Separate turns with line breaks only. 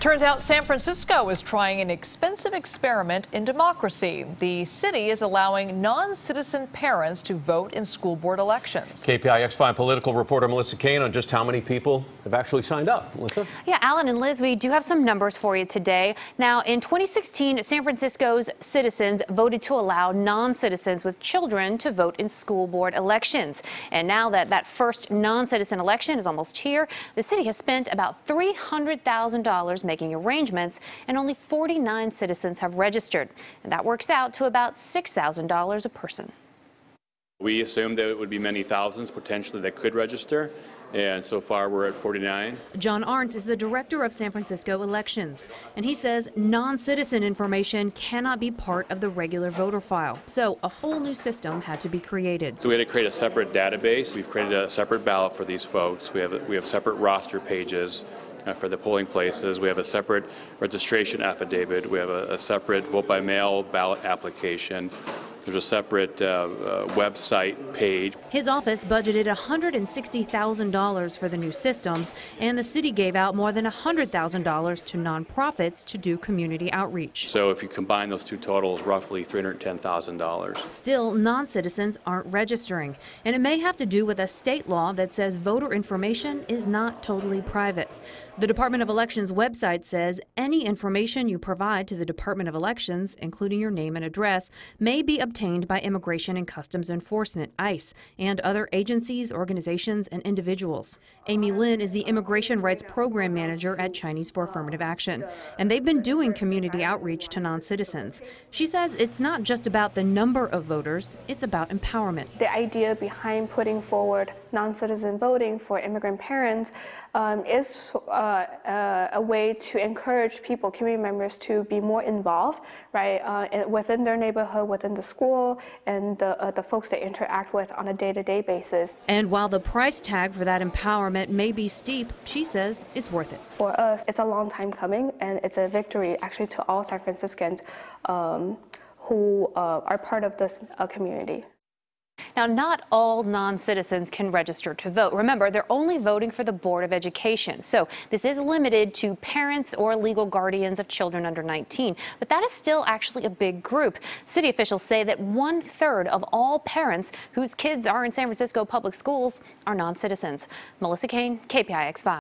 Turns out San Francisco is trying an expensive experiment in democracy. The city is allowing non-citizen parents to vote in school board elections.
KPIX 5 political reporter Melissa Caen on just how many people have actually signed up. Melissa?
Yeah, Alan and Liz, we do have some numbers for you today. Now, in 2016, San Francisco's citizens voted to allow non-citizens with children to vote in school board elections. And now that first non-citizen election is almost here, the city has spent about $300,000 making arrangements, and only 49 citizens have registered. And that works out to about $6,000 a person.
We assumed that it would be many thousands potentially that could register, and so far we're at 49.
John Arntz is the director of San Francisco elections, and he says non-citizen information cannot be part of the regular voter file. So a whole new system had to be created.
So we had to create a separate database. We've created a separate ballot for these folks. We have separate roster pages for the polling places. We have a separate registration affidavit. We have a separate vote by mail ballot application. There's a separate website page.
His office budgeted $160,000 for the new systems, and the city gave out more than $100,000 to nonprofits to do community outreach.
So if you combine those two totals, roughly $310,000.
Still, non-citizens aren't registering, and it may have to do with a state law that says voter information is not totally private. The Department of Elections website says any information you provide to the Department of Elections, including your name and address, may be obtained by Immigration and Customs Enforcement, ICE, and other agencies, organizations, and individuals. Amy Lin is the Immigration Rights Program Manager at Chinese for Affirmative Action, and they've been doing community outreach to non-citizens. She says it's not just about the number of voters, it's about empowerment.
The idea behind putting forward non-citizen voting for immigrant parents is a way to encourage people, community members, to be more involved, right, within their neighborhood, within the school, and the folks they interact with on a day-to-day basis.
And while the price tag for that empowerment may be steep, she says it's worth it.
For us, it's a long time coming, and it's a victory actually to all San Franciscans who are part of this community.
Now, not all non-citizens can register to vote. Remember, they're only voting for the Board of Education. So this is limited to parents or legal guardians of children under 19. But that is still actually a big group. City officials say that 1/3 of all parents whose kids are in San Francisco public schools are non-citizens. Melissa Caen, KPIX 5.